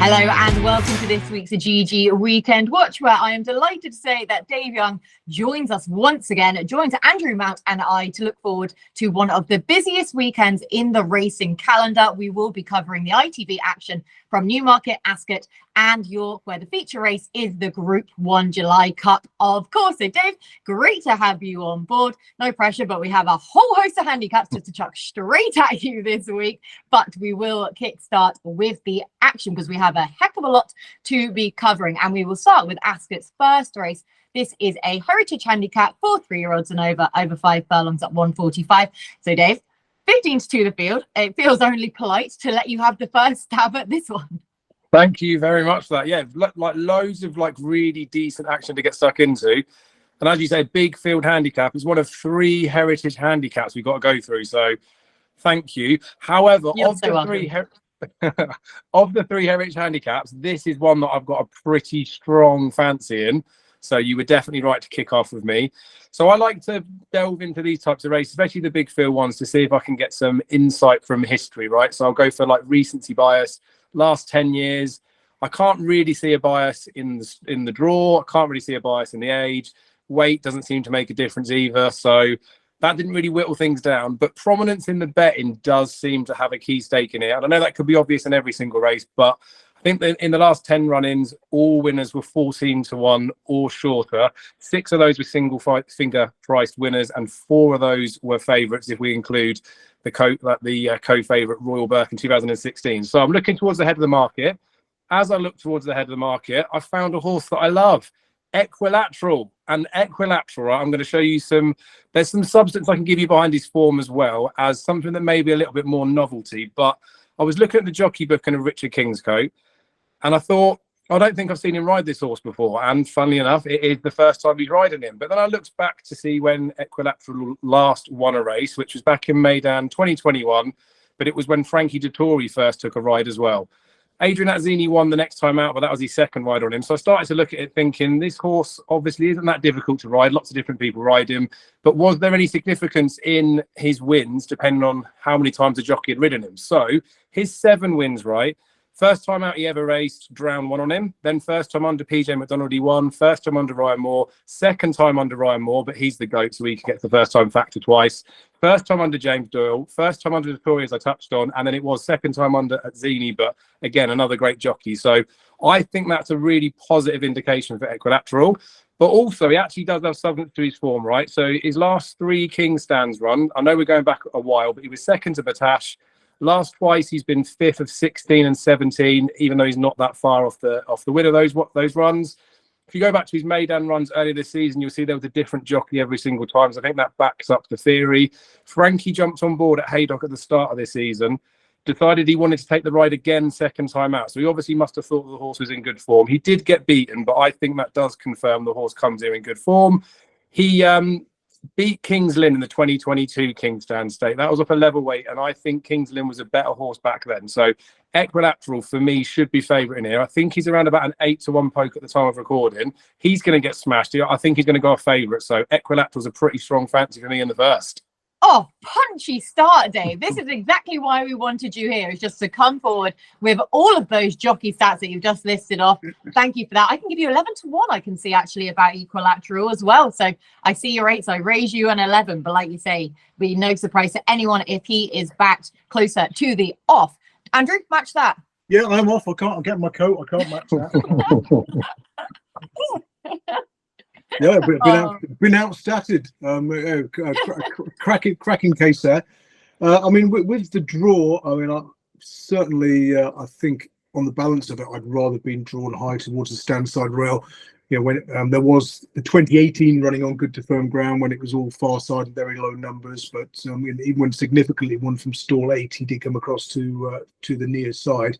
Hello and welcome to this week's GG Weekend Watch, where I am delighted to say that Dave Young joins us once again, joins Andrew Mount and I to look forward to one of the busiest weekends in the racing calendar. We will be covering the ITV action from Newmarket, Ascot and York, where the feature race is the Group 1 July Cup, of course. So Dave, great to have you on board. No pressure, but we have a whole host of handicaps just to chuck straight at you this week. But we will kickstart with the action because we have a heck of a lot to be covering. And we will start with Ascot's first race. This is a heritage handicap for 3-year-olds and over 5 furlongs at 145. So Dave, 15 to the field. It feels only polite to let you have the first stab at this one. Thank you very much for that. Yeah, like loads of really decent action to get stuck into. And as you say, big field handicap is one of 3 heritage handicaps we've got to go through. So thank you. However, of the 3 heritage handicaps, this is one that I've got a pretty strong fancy in. So you were definitely right to kick off with me. So I like to delve into these types of races, especially the big field ones, to see if I can get some insight from history, right? So I'll go for like recency bias. Last 10 years, I can't really see a bias in the draw. I can't really see a bias in the age. Weight doesn't seem to make a difference either. So that didn't really whittle things down. But prominence in the betting does seem to have a key stake in it. And I know that could be obvious in every single race, but I think that in the last 10 run-ins, all winners were 14 to 1 or shorter. 6 of those were single finger priced winners, and 4 of those were favourites if we include the co-favourite Royal Burke in 2016. So I'm looking towards the head of the market. As I look towards the head of the market, I found a horse that I love, Equilateral. And Equilateral, I'm going to show you there's some substance I can give you behind his form as well as something that may be a little bit more novelty. But I was looking at the jockey book and a Richard Kingscote, and I thought, I don't think I've seen him ride this horse before. And funnily enough, it is the first time he's riding him. But then I looked back to see when Equilateral last won a race, which was back in Maidan 2021. But it was when Frankie Dettori first took a ride as well. Adrian Azzini won the next time out, but that was his second ride on him. So I started to look at it thinking, this horse obviously isn't that difficult to ride. Lots of different people ride him. But was there any significance in his wins, depending on how many times the jockey had ridden him? So his 7 wins, right? First time out he ever raced, Drown won on him. Then first time under PJ McDonald, he won. First time under Ryan Moore. Second time under Ryan Moore, but he's the GOAT, so he can get the first time factor twice. First time under James Doyle. First time under Dettori, as I touched on. And then it was second time under Azzini, but again, another great jockey. So I think that's a really positive indication for Equilateral. But also, he actually does have something to his form, right? So his last 3 King's Stands run, I know we're going back a while, but he was second to Batash. Last twice, he's been 5th of 16 and 17, even though he's not that far off the win of those runs. If you go back to his Maidan runs earlier this season, you'll see there was a different jockey every single time. So I think that backs up the theory. Frankie jumped on board at Haydock at the start of this season, decided he wanted to take the ride again second time out. So he obviously must have thought the horse was in good form. He did get beaten, but I think that does confirm the horse comes here in good form. He beat King's Lynn in the 2022 King's Stand State. That was off a level weight, and I think King's Lynn was a better horse back then. So Equilateral, for me, should be favourite in here. I think he's around about an 8 to 1 poke at the time of recording. He's going to get smashed. I think he's going to go off favourite. So Equilateral's a pretty strong fancy for me in the first. Oh, punchy start, Dave. This is exactly why we wanted you here, is just to come forward with all of those jockey stats that you've just listed off. Thank you for that. I can give you 11 to 1, I can see actually about Equilateral as well. So I see your 8, so I raise you an 11. But like you say, be no surprise to anyone if he is backed closer to the off. Andrew, match that. Yeah, I'm off. I'll get my coat. I can't match that. Yeah, been outstatted. Cracking case there. I mean, with the draw, I mean, certainly, I think on the balance of it, I'd rather been drawn high towards the stand side rail. You know, when there was the 2018 running on good to firm ground when it was all far side and very low numbers, but even when significantly won from stall 8, he did come across to the near side.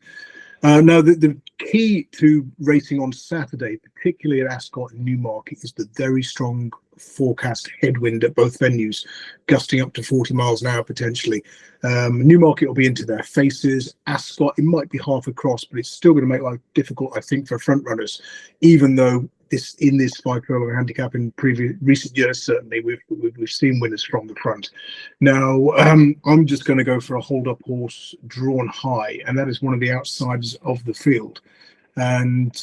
Now, the key to racing on Saturday, particularly at Ascot and Newmarket, is the very strong forecast headwind at both venues, gusting up to 40 miles an hour potentially. Newmarket will be into their faces. Ascot, it might be half across, but it's still going to make life difficult, I think, for front runners, even though this in this 5 furlong handicap in recent years. Certainly, we've seen winners from the front. Now, I'm just going to go for a hold up horse drawn high, and that is one of the outsiders of the field. And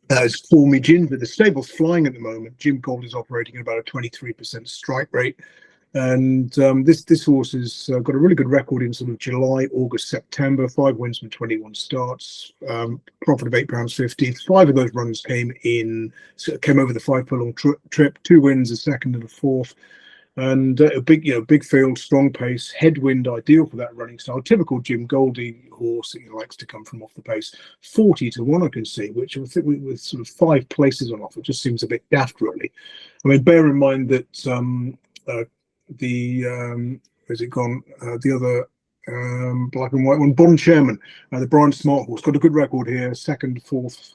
it's Call Me Ginger. The stable's flying at the moment. Jim Gold is operating at about a 23% strike rate. And this horse has got a really good record in sort of July, August, September. 5 wins from 21 starts, profit of £8.50. 5 of those runs came over the 5 furlong trip. 2 wins, a second and a fourth, and a big field, strong pace, headwind, ideal for that running style. Typical Jim Goldie horse that he likes to come from off the pace. 40 to 1, I can see, which I think with sort of 5 places on offer just seems a bit daft, really. I mean, bear in mind that where's it gone? The other black and white one, Bond Chairman, the Brian Smart horse, got a good record here. Second, fourth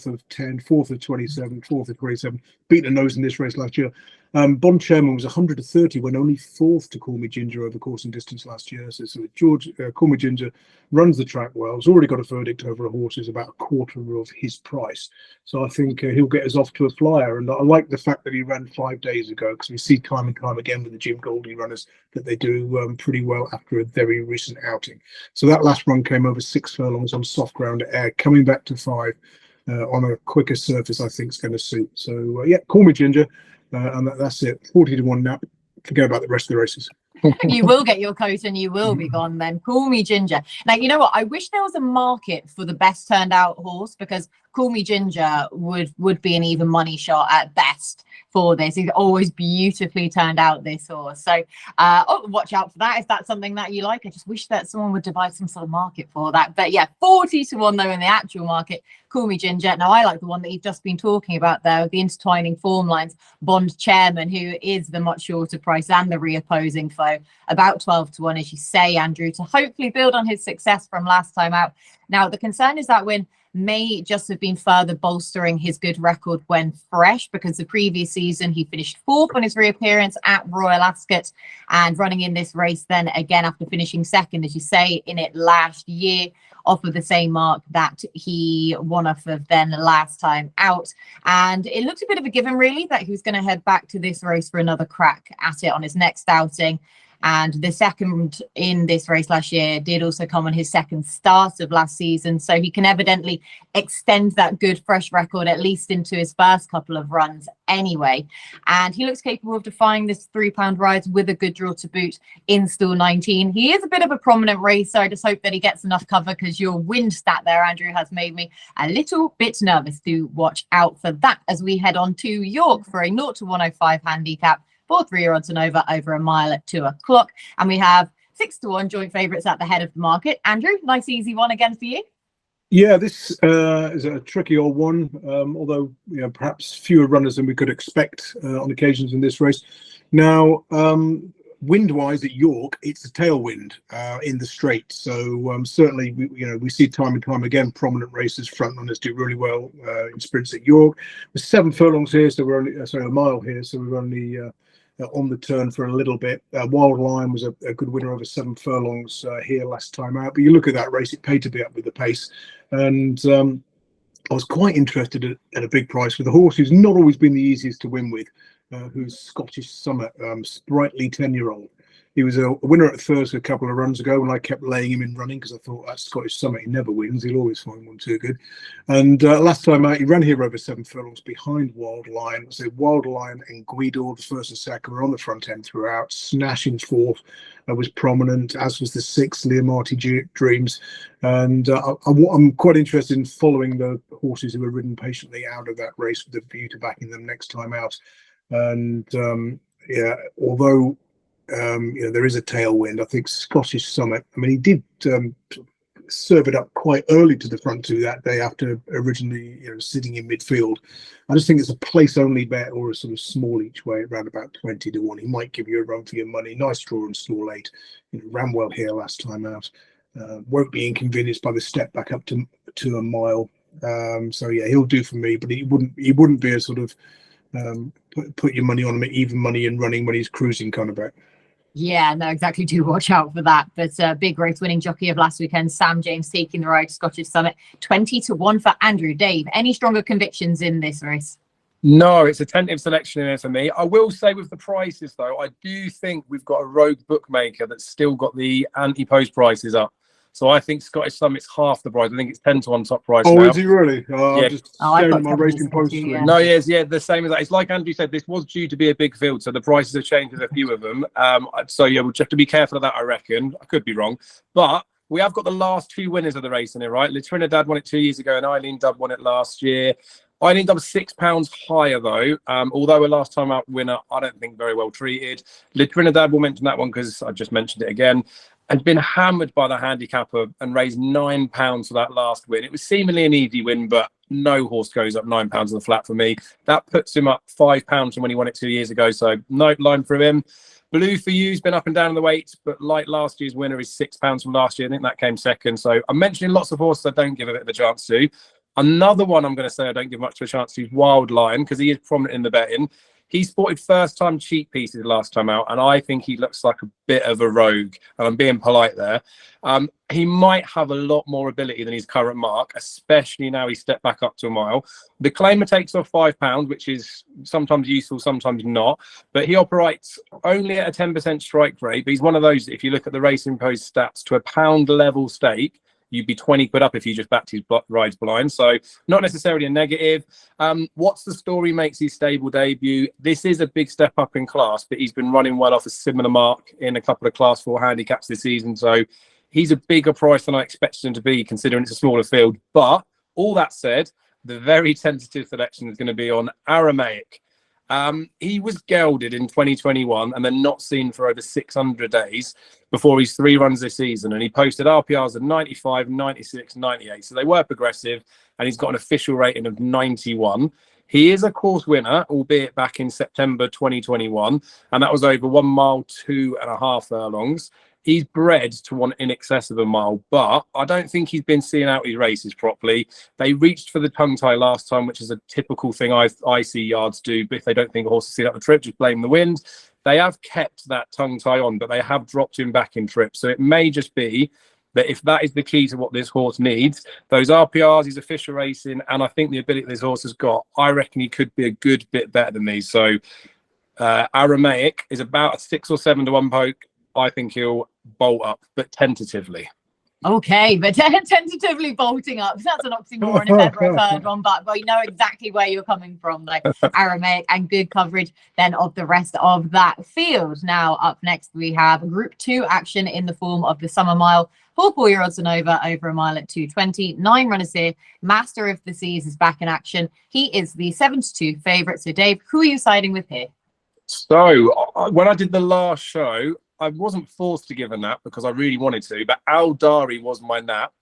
of 10, fourth of 27, fourth of 27. Beat the nose in this race last year. Bond Chairman was 100 to 30 when only 4th to Call Me Ginger over course and distance last year. So George Call Me Ginger runs the track well. Has already got a verdict over a horse who's about a quarter of his price. So I think he'll get us off to a flyer. And I like the fact that he ran 5 days ago, because we see time and time again with the Jim Goldie runners that they do pretty well after a very recent outing. So that last run came over 6 furlongs on soft ground air, coming back to 5 on a quicker surface. I think is going to suit. So yeah, Call Me Ginger. And that's it. 40 to 1 now. Forget about the rest of the races. You will get your coat and you will be gone then. Call Me Ginger. Now, you know what? I wish there was a market for the best turned out horse, because Call Me Ginger would be an even money shot at best for this. He's always beautifully turned out, this horse. So watch out for that if that's something that you like. I just wish that someone would devise some sort of market for that. But yeah, 40 to 1 though in the actual market. Call Me Ginger. Now, I like the one that you've just been talking about there with the intertwining form lines. Bond Chairman, who is the much shorter price and the reopposing foe, about 12 to 1, as you say, Andrew, to hopefully build on his success from last time out. Now, the concern is that win may just have been further bolstering his good record when fresh, because the previous season he finished 4th on his reappearance at Royal Ascot, and running in this race then again after finishing 2nd, as you say, in it last year, off of the same mark that he won off of then last time out. And it looked a bit of a given, really, that he was going to head back to this race for another crack at it on his next outing. And the second in this race last year did also come on his 2nd start of last season. So he can evidently extend that good fresh record at least into his first couple of runs anyway. And he looks capable of defying this £3 ride with a good draw to boot in stall 19. He is a bit of a prominent racer. I just hope that he gets enough cover, because your wind stat there, Andrew, has made me a little bit nervous. Do watch out for that as we head on to York for a 0 to 105 handicap. 4-3 odds and over a mile at 2 o'clock. And we have 6 to 1 joint favourites at the head of the market. Andrew, nice easy one again for you. Yeah, this is a tricky old one, although perhaps fewer runners than we could expect on occasions in this race. Now, wind-wise at York, it's a tailwind in the straight. So certainly, we see time and time again prominent racers, front runners do really well in sprints at York. We're 7 furlongs here, so we're only a mile here, so we're only on the turn for a little bit. Wild Lion was a good winner over 7 furlongs here last time out. But you look at that race, it paid to be up with the pace. And I was quite interested at a big price with a horse who's not always been the easiest to win with, who's Scottish Summit, sprightly 10-year-old. He was a winner at Thurso a couple of runs ago, and I kept laying him in running because I thought that Scottish Summit, he never wins. He'll always find one too good. And last time out, he ran here over 7 furlongs behind Wild Lion. So Wild Lion and Guido, the first and second, were on the front end throughout. Snashing 4th was prominent, as was the 6th, Leomarty Dreams. And I'm quite interested in following the horses who were ridden patiently out of that race with a view to backing them next time out. And yeah, although there is a tailwind, I think Scottish Summit, I mean, he did serve it up quite early to the front two that day after originally sitting in midfield. I just think it's a place only bet, or a sort of small each way around about 20 to 1. He might give you a run for your money. Nice draw in stall 8. Ran well here last time out. Won't be inconvenienced by the step back up to a mile. So yeah, he'll do for me, but he wouldn't be a sort of put your money on him at even money and running when he's cruising kind of bet. Yeah, no, exactly. Do watch out for that. But big race winning jockey of last weekend, Sam James, taking the ride to Scottish Summit, 20-1 for Andrew. Dave, any stronger convictions in this race? No, it's a tentative selection in there for me. I will say with the prices, though, I do think we've got a rogue bookmaker that's still got the anti-post prices up. So I think Scottish Summit's half the price. I think it's 10-1 top price Oh, now. is he really? Yeah. I'm just I've staring got at my company racing post too, screen. yeah. No, yes, yeah, the same as that. It's like Andrew said, this was due to be a big field, so the prices have changed with a few of them. So yeah, we'll just have to be careful of that, I reckon. I could be wrong. But we have got the last two winners of the race in it, right? La Trinidad won it 2 years ago, and Eileen Dubb won it last year. Eileen Dubb £6 higher, though. Although a last time out winner, I don't think very well treated. La Trinidad, we'll mention that one because I just mentioned it again. Had been hammered by the handicapper and raised £9 for that last win. It was seemingly an easy win, but no horse goes up £9 on the flat for me. That puts him up £5 from when he won it 2 years ago. So no line for him. Blue for You's been up and down in the weights, but like last year's winner is £6 from last year. I think that came second. So I'm mentioning lots of horses I don't give a bit of a chance to. Another one I'm going to say I don't give much of a chance to is Wild Lion, because he is prominent in the betting. He sported first-time cheap pieces last time out, and I think he looks like a bit of a rogue, and I'm being polite there. He might have a lot more ability than his current mark, especially now he stepped back up to a mile. The claimer takes off £5, which is sometimes useful, sometimes not, but he operates only at a 10% strike rate. But he's one of those, if you look at the Racing Post stats, to a pound level stake, you'd be 20 quid up if you just backed his rides blind. So not necessarily a negative. What's the story makes his stable debut? This is a big step up in class, but he's been running well off a similar mark in a couple of Class 4 handicaps this season. So he's a bigger price than I expected him to be, considering it's a smaller field. But all that said, the very tentative selection is going to be on Aramaic. He was gelded in 2021 and then not seen for over 600 days before his 3 runs this season. And he posted RPRs of 95, 96, 98. So they were progressive, and he's got an official rating of 91. He is a course winner, albeit back in September 2021. And that was over 1 mile, 2.5 furlongs. He's bred to want in excess of a mile, but I don't think he's been seeing out his races properly. They reached for the tongue tie last time, which is a typical thing I see yards do. But if they don't think a horse has seen out the trip, just blame the wind. They have kept that tongue tie on, but they have dropped him back in trip. So it may just be that if that is the key to what this horse needs, those RPRs, his official racing, and I think the ability this horse has got, I reckon he could be a good bit better than these. So Aramaic is about a 6 or 7-1 poke. I think he'll bolt up, but tentatively. Okay, but tentatively bolting up. That's an oxymoron if ever I've heard one, but we know exactly where you're coming from, like Aramaic, and good coverage then of the rest of that field. Now, up next, we have Group 2 action in the form of the Summer Mile. 4-4-year odds and over a mile at 220. 9 runners here. Master of the Seas is back in action. He is the 7-2 favourite. So, Dave, who are you siding with here? So, when I did the last show, I wasn't forced to give a nap because I really wanted to, but Aldaary was my nap.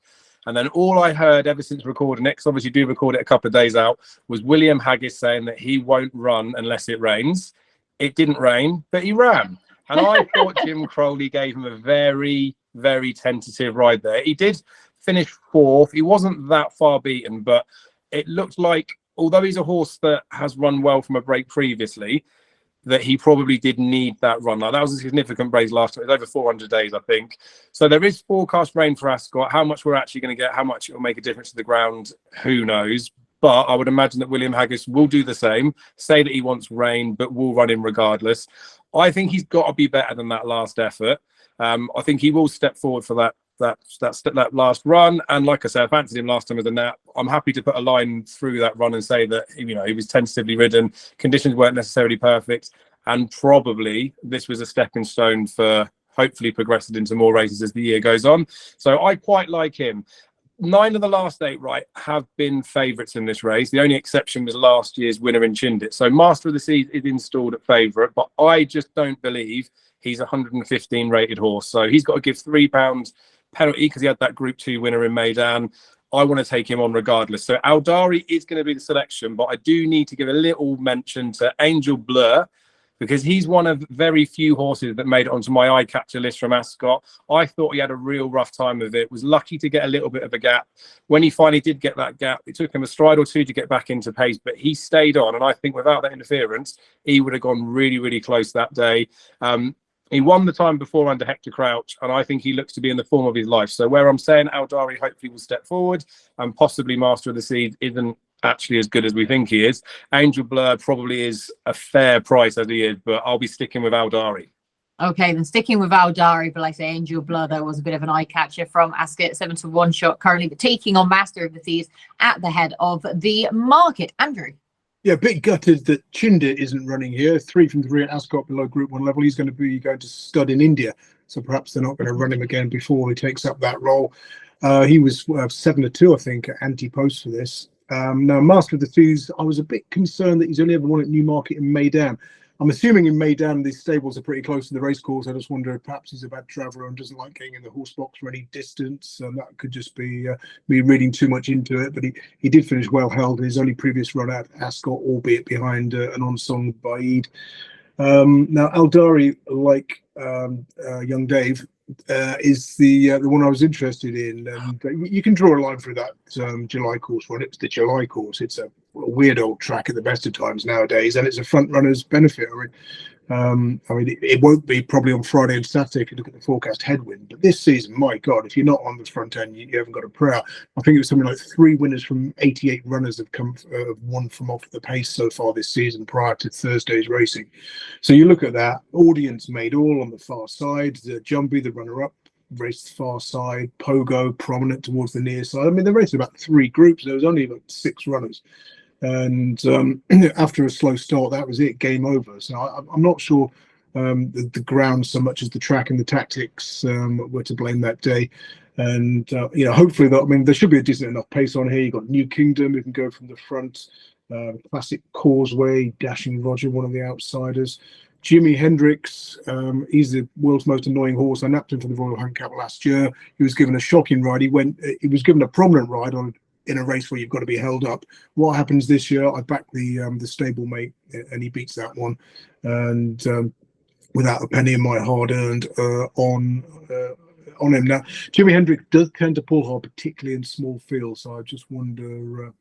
And then all I heard ever since recording it, because obviously do record it a couple of days out, was William Haggis saying that he won't run unless it rains. It didn't rain, but he ran. And I thought Jim Crowley gave him a very, very tentative ride there. He did finish 4th. He wasn't that far beaten, but it looked like, although he's a horse that has run well from a break previously, that he probably did need that run. Like, that was a significant race last time. It was over 400 days, I think. So there is forecast rain for Ascot. How much we're actually going to get, how much it will make a difference to the ground, who knows. But I would imagine that William Haggis will do the same, say that he wants rain, but will run him regardless. I think he's got to be better than that last effort. I think he will step forward for that last run. And like I said, I fancied him last time as a nap. I'm happy to put a line through that run and say that, you know, he was tentatively ridden, conditions weren't necessarily perfect, and probably this was a stepping stone for hopefully progressing into more races as the year goes on. So I quite like him. 9 of the last 8 have been favourites in this race. The only exception was last year's winner in Chindit. So Master of the Seas is installed at favourite, but I just don't believe he's a 115 rated horse. So he's got to give £3 penalty because he had that Group 2 winner in Maidan. I want to take him on regardless. So Aldaary is going to be the selection, but I do need to give a little mention to Angel Blur, because he's one of very few horses that made it onto my eye catcher list from Ascot. I thought he had a real rough time of it, was lucky to get a little bit of a gap. When he finally did get that gap, it took him a stride or two to get back into pace, but he stayed on. And I think without that interference, he would have gone really, really close that day. He won the time before under Hector Crouch, and I think he looks to be in the form of his life. So where I'm saying Aldaary hopefully will step forward, and possibly Master of the Seas isn't actually as good as we think he is. Angel Blur probably is a fair price as he is, but I'll be sticking with Aldaary. Okay, then sticking with Aldaary, but like I say, Angel Blur, though, was a bit of an eye catcher from Ascot, 7-1 shot currently, but taking on Master of the Seas at the head of the market. Andrew. Yeah, a bit gutted that Chinder isn't running here. 3 from 3 at Ascot below Group 1 level. He's going to stud in India, so perhaps they're not going to run him again before he takes up that role. He was 7-2, I think, at anti-post for this. Now, Master of the Seas, I was a bit concerned that he's only ever won at Newmarket in Meydan. I'm assuming in Meydan these stables are pretty close to the racecourse. I just wonder if perhaps he's a bad traveller and doesn't like getting in the horse box for any distance, and that could just be me reading too much into it. But he did finish well held in his only previous run at Ascot, albeit behind an on-song Baid. Now Aldaary, like young Dave, is the one I was interested in, and you can draw a line through that July course run. It's the July course. It's a weird old track at the best of times nowadays, and it's a front runner's benefit. It won't be probably on Friday and Saturday if you look at the forecast headwind, but this season, my God, if you're not on the front end, you haven't got a prayer. I think it was something like 3 winners from 88 runners have won from off the pace so far this season prior to Thursday's racing. So you look at that, audience made all on the far side, the Jumbie, the runner-up, raced far side, Pogo prominent towards the near side. I mean, they raced about 3 groups. There was only about 6 runners. And after a slow start, that was it, game over. So I'm not sure the ground so much as the track and the tactics were to blame that day. And hopefully there should be a decent enough pace on here. You've got New Kingdom who can go from the front, Classic Causeway, Dashing Roger, one of the outsiders. Jimi Hendrix, he's the world's most annoying horse. I napped him for the Royal Handicap last year. He was given a shocking ride. He was given a prominent ride in a race where you've got to be held up. What happens this year? I backed the stablemate, and he beats that one, and without a penny in my hard-earned on him. Now, Jimi Hendrix does tend to pull hard, particularly in small fields. So I just wonder,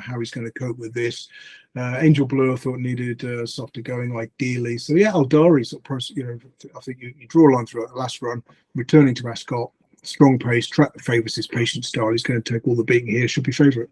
how he's going to cope with this. Angel Blue, I thought needed softer going, ideally. So yeah, Aldaary I think you draw a line through the last run, returning to Ascot. Strong pace, track that favours his patient style. He's going to take all the beating here. Should be favourite.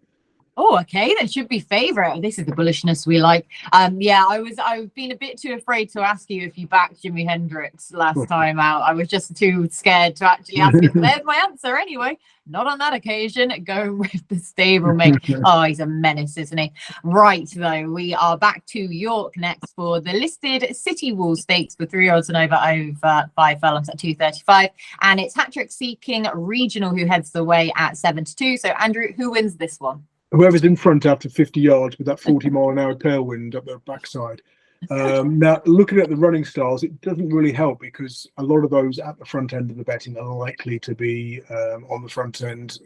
Oh, okay, that should be favourite. This is the bullishness we like. I've been a bit too afraid to ask you if you backed Jimi Hendrix last time out. I was just too scared to actually ask it. There's my answer anyway. Not on that occasion. Going with the stablemate. Oh, he's a menace, isn't he? Right, though, we are back to York next for the listed City Wall Stakes for 3 odds and over 5 furlongs at 235. And it's Hat-Trick Seeking Regional who heads the way at 7-2. So, Andrew, who wins this one? Whoever's in front after 50 yards with that 40-mile-an-hour tailwind up their backside. Now, looking at the running styles, it doesn't really help because a lot of those at the front end of the betting are likely to be on the front end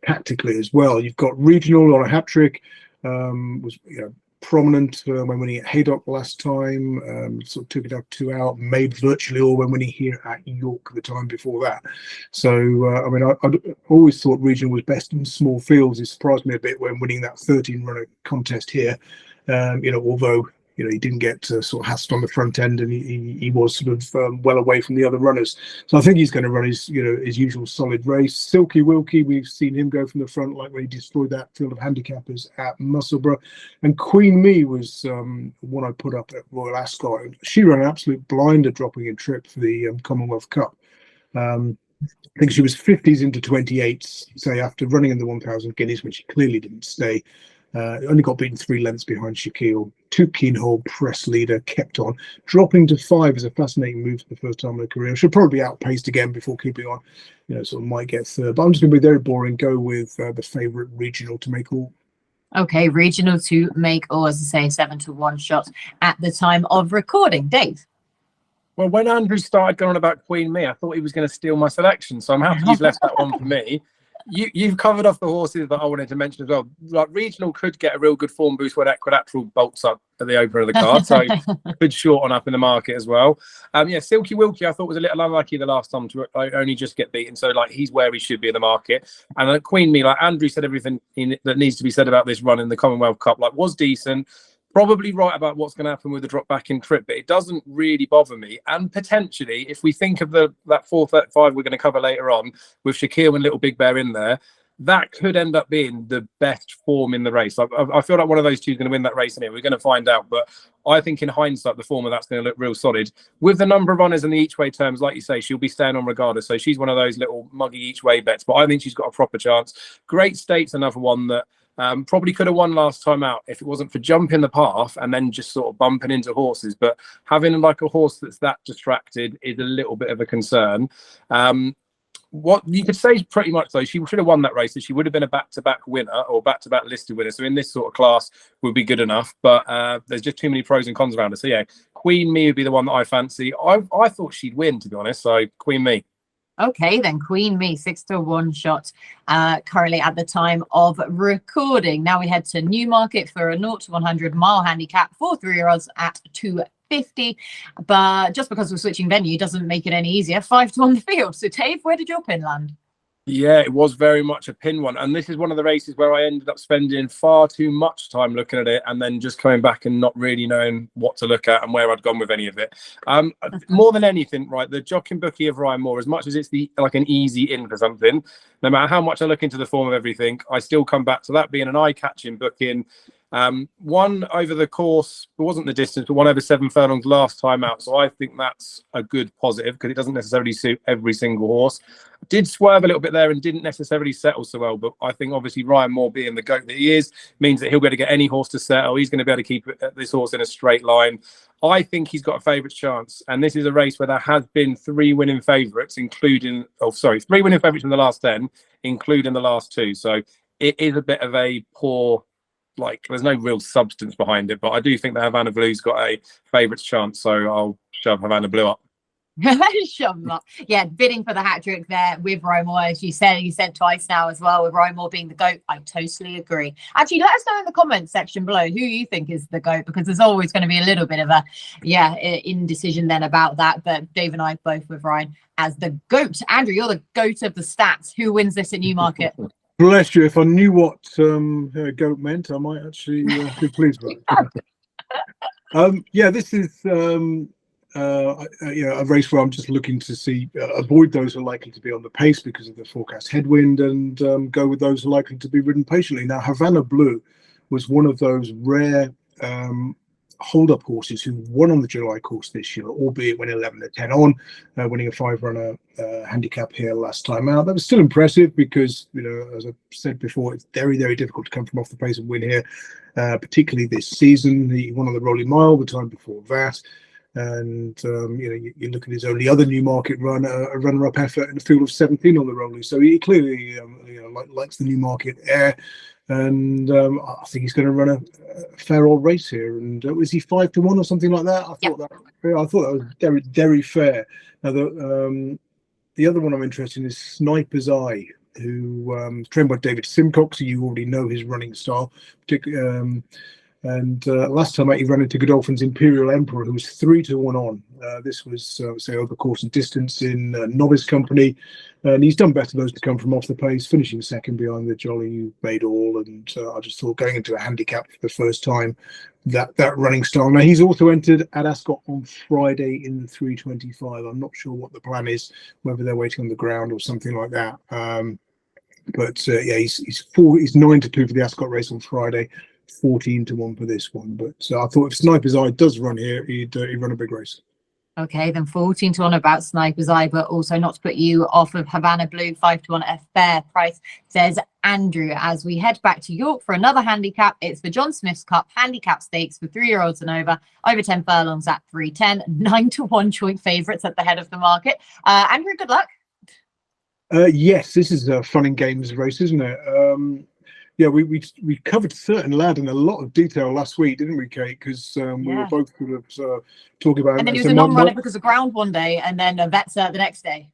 tactically as well. You've got Regional on a hat-trick, was prominent when winning at Haydock last time, sort of took it up 2 out, made virtually all when winning here at York the time before that. So I always thought Regional was best in small fields. It surprised me a bit when winning that 13-runner contest here, although he didn't get sort of hassed on the front end, and he was sort of well away from the other runners. So I think he's going to run his usual solid race. Silky Wilkie, we've seen him go from the front like when he destroyed that field of handicappers at Musselburgh. And Queen Me was one I put up at Royal Ascot. She ran an absolute blinder dropping in trip for the Commonwealth Cup. I think she was 50s into 28s, say, after running in the 1,000 guineas, when she clearly didn't stay. Only got beaten 3 lengths behind Shaquille. 2 keenhole press leader, kept on. Dropping to 5 is a fascinating move for the first time in her career. She'll probably be outpaced again before keeping on. Sort of might get third. But I'm just going to be very boring. Go with the favourite Regional to make all. Okay, Regional to make all, as I say, 7-1 shot at the time of recording. Dave? Well, when Andrew started going on about Queen Me, I thought he was going to steal my selection. So I'm happy he's left that one for me. You've covered off the horses that I wanted to mention as well. Like Regional could get a real good form boost when Equilateral bolts up at the opener of the card, so could short on up in the market as well. Silky Wilkie I thought was a little unlucky the last time to only just get beaten, so he's where he should be in the market. And Queen Me, like Andrew said, everything that needs to be said about this run in the Commonwealth Cup, was decent. probably right about what's going to happen with the drop back in trip, but it doesn't really bother me. And potentially, if we think of that 435 we're going to cover later on with Shaquille and Little Big Bear in there, that could end up being the best form in the race. I feel like one of those two is going to win that race in here. We're going to find out, but I think in hindsight, the form of that's going to look real solid. With the number of honours and the each way terms, like you say, she'll be staying on regardless. So she's one of those little muggy each way bets, but I think she's got a proper chance. Great State's another one that probably could have won last time out if it wasn't for jumping the path and then just sort of bumping into horses. But having like a horse that's that distracted is a little bit of a concern. What you could say is pretty much though, she should have won that race, and she would have been a back-to-back winner or back-to-back listed winner. So in this sort of class would be good enough, but there's just too many pros and cons around her. So yeah, Queen Me would be the one that I fancy. I thought she'd win, to be honest. So Queen Me. Okay, then Queen Me, 6-1 shot currently at the time of recording. Now we head to Newmarket for a 0 to 100 mile handicap for 3-year-olds at 250. But just because we're switching venue doesn't make it any easier. 5-1 the field. So Dave, where did your pin land? Yeah, it was very much a pin one. And this is one of the races where I ended up spending far too much time looking at it and then just coming back and not really knowing what to look at and where I'd gone with any of it. More than anything, right, the jockey bookie of Ryan Moore, as much as it's like an easy in for something, no matter how much I look into the form of everything, I still come back to that being an eye-catching booking. One over the course, it wasn't the distance, but one over 7 furlongs last time out. So I think that's a good positive because it doesn't necessarily suit every single horse. Did swerve a little bit there and didn't necessarily settle so well. But I think obviously Ryan Moore being the goat that he is means that he'll be able to get any horse to settle. He's going to be able to keep this horse in a straight line. I think he's got a favourite chance. And this is a race where there has been 3 winning favourites, 3 winning favourites in the last 10, including the last 2. So it is a bit of a poor, like, there's no real substance behind it, but I do think that Havana Blue's got a favourites chance, so I'll shove Havana Blue up. Shove them up. Yeah, bidding for the hat trick there with Ryan Moore, as you said twice now as well, with Ryan Moore being the GOAT. I totally agree. Actually, let us know in the comments section below who you think is the GOAT, because there's always going to be a little bit of a indecision then about that. But Dave and I both with Ryan as the GOAT. Andrew, you're the GOAT of the stats. Who wins this at Newmarket? Bless you. If I knew what goat meant, I might actually be pleased with it. Yeah, this is a race where I'm just looking to see avoid those who are likely to be on the pace because of the forecast headwind, and go with those who are likely to be ridden patiently. Now, Havana Blue was one of those rare hold-up horses who won on the July course this year, albeit went 11 to 10 on, winning a 5-runner handicap here last time out. That was still impressive because, as I said before, it's very, very difficult to come from off the pace and win here, particularly this season. He won on the Rolling Mile the time before that. And you look at his only other Newmarket run, a runner-up effort in a field of 17 on the Rolling. So he clearly likes the Newmarket air, and I think he's going to run a fair old race here. And was he 5-1 or something like that? I thought that was very, very fair. Now the other one I'm interested in is Sniper's Eye, who trained by David Simcox, so you already know his running style, particularly. And last time out, he ran into Godolphin's Imperial Emperor, who was 3-1 on. This was, say, over course and distance in novice company. And he's done better those to come from off the pace, finishing second behind the Jolly Made All. And I just thought going into a handicap for the first time, that running style. Now, he's also entered at Ascot on Friday in the 325. I'm not sure what the plan is, whether they're waiting on the ground or something like that. But yeah, he's 9-2 for the Ascot race on Friday. 14-1 for this one, but I thought if Sniper's Eye does run here, he'd run a big race. Okay, then 14-1 about Sniper's Eye, but also not to put you off of Havana Blue, 5-1 at a fair price, says Andrew. As we head back to York for another handicap, it's the John Smith's Cup handicap stakes for 3-year-olds and over 10 furlongs at 310, 9-1 joint favourites at the head of the market. Andrew, good luck. Yes, this is a fun and games race, isn't it? Yeah, we covered Certain Lad in a lot of detail last week, didn't we, Kate? Because we were both sort of talking about. And then he was a non-runner because of ground one day, and then a vet the next day.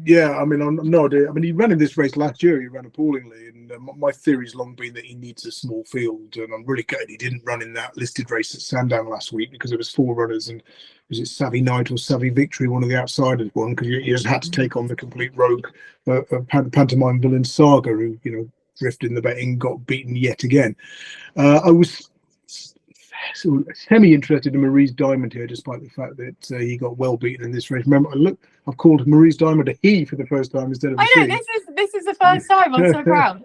Yeah, I mean, I'm no idea. I mean, he ran in this race last year. He ran appallingly, and my theory's long been that he needs a small field. And I'm really glad he didn't run in that listed race at Sandown last week because there was 4 runners, and was it Savvy Night or Savvy Victory, one of the outsiders won, because you just had to take on the complete rogue pantomime villain Saga, who drifted in the betting, got beaten yet again. I was sort of semi-interested in Marie's Diamond here, despite the fact that he got well beaten in this race. Remember, I've called Marie's Diamond a he for the first time instead of a I know, she. this is the first time. I'm so proud.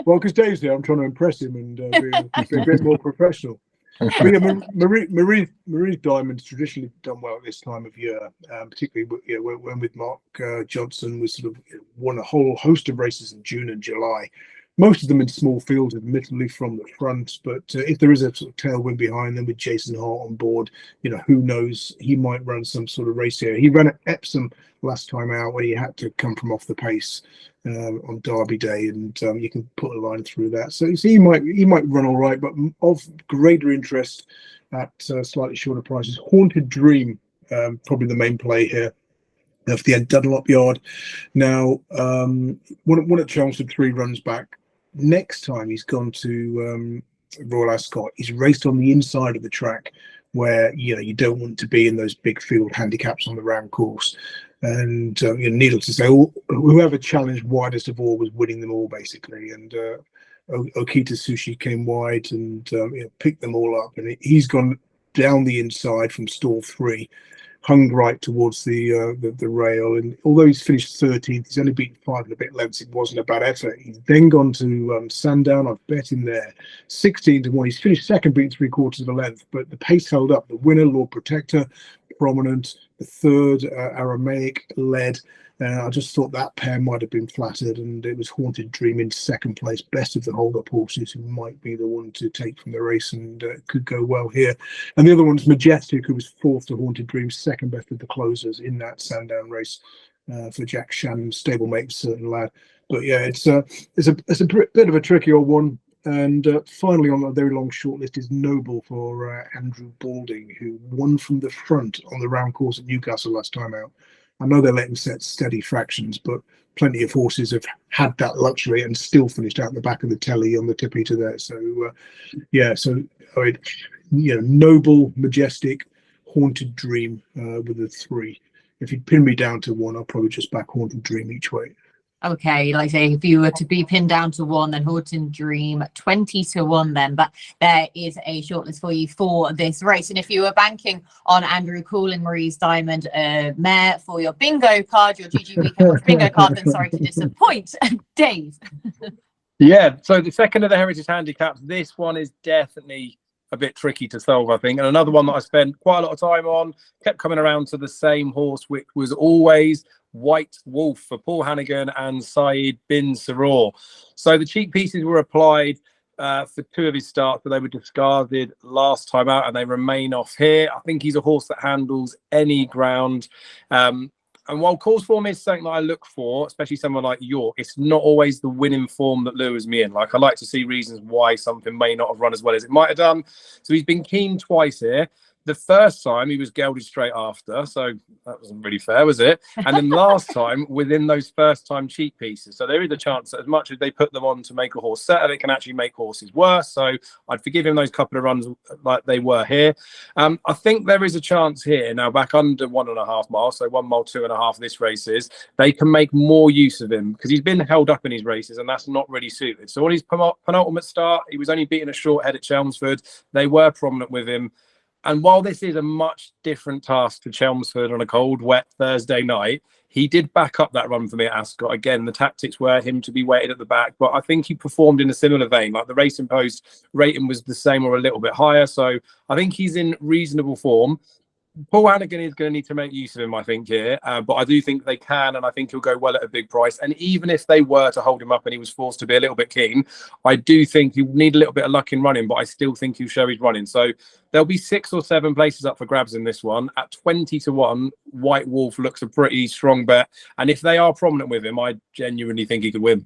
Well, because Dave's here, I'm trying to impress him and be a bit more professional. But yeah, Marie's Diamond's traditionally done well at this time of year, particularly when with Mark Johnson was sort of won a whole host of races in June and July. Most of them in small fields, admittedly from the front. But if there is a sort of tailwind behind them with Jason Hart on board, who knows? He might run some sort of race here. He ran at Epsom last time out where he had to come from off the pace on Derby Day, and you can put a line through that. So he might run all right. But of greater interest at slightly shorter prices, Haunted Dream, probably the main play here. Of the Dunlop Yard. Now, one at Chelmsford 3 runs back. Next time he's gone to Royal Ascot, he's raced on the inside of the track where you don't want to be in those big field handicaps on the round course. And needless to say, whoever challenged widest of all was winning them all basically. And Okita Sushi came wide and picked them all up. And he's gone down the inside from stall 3. Hung right towards the rail, and although he's finished 13th, he's only beaten 5 and a bit lengths. It wasn't a bad effort. He's then gone to Sandown. I've bet him there 16-1. He's finished second, beaten 3/4 of a length, but the pace held up. The winner, Lord Protector, prominent. The third, Aramaic, led. I just thought that pair might have been flattered, and it was Haunted Dream in second place, best of the hold-up horses, who might be the one to take from the race and could go well here. And the other one's Majestic, who was fourth to Haunted Dream, second best of the closers in that Sandown race for Jack Shannon, stablemate, certain lad. But yeah, it's a bit of a tricky old one. And finally, on a very long shortlist is Noble for Andrew Balding, who won from the front on the round course at Newcastle last time out. I know they let him set steady fractions, but plenty of horses have had that luxury and still finished out the back of the telly on the tippy to there. So, Noble, Majestic, Haunted Dream with a 3. If you'd pin me down to 1, I'll probably just back Haunted Dream each way. Okay, like I say, if you were to be pinned down to 1, then Haunted Dream 20-1 then. But there is a shortlist for you for this race. And if you were banking on Andrew calling Marie's Diamond mare for your bingo card, your GG Weekend bingo card, then sorry to disappoint, Dave. Yeah, so the second of the Heritage Handicaps, this one is definitely a bit tricky to solve, I think. And another one that I spent quite a lot of time on, kept coming around to the same horse, which was always White Wolf for Paul Hannigan and Saeed bin Saror. So the cheap pieces were applied for 2 of his starts, but they were discarded last time out and they remain off here. I think he's a horse that handles any ground. And while course form is something that I look for, especially someone like York, it's not always the winning form that lures me in. Like, I like to see reasons why something may not have run as well as it might have done. So he's been keen twice here. The first time he was gelded straight after, so that wasn't really fair, was it? And then last time within those first time cheap pieces. So there is a chance that as much as they put them on to make a horse better, it can actually make horses worse. So I'd forgive him those couple of runs like they were here. I think there is a chance here now, back under 1.5 miles, so 1 mile 2.5 this race is, they can make more use of him because he's been held up in his races and that's not really suited. So on his penultimate start, he was only beaten a short head at Chelmsford. They were prominent with him. And while this is a much different task to Chelmsford on a cold, wet Thursday night, he did back up that run for me at Ascot. Again, the tactics were him to be weighted at the back, but I think he performed in a similar vein. Like, the Racing Post rating was the same or a little bit higher. So I think he's in reasonable form. Paul Hannigan is going to need to make use of him, I think, here. But I do think they can, and I think he'll go well at a big price. And even if they were to hold him up and he was forced to be a little bit keen, I do think he'll need a little bit of luck in running, but I still think he'll show his running. So there'll be 6 or 7 places up for grabs in this one. At 20-1, White Wolf looks a pretty strong bet. And if they are prominent with him, I genuinely think he could win.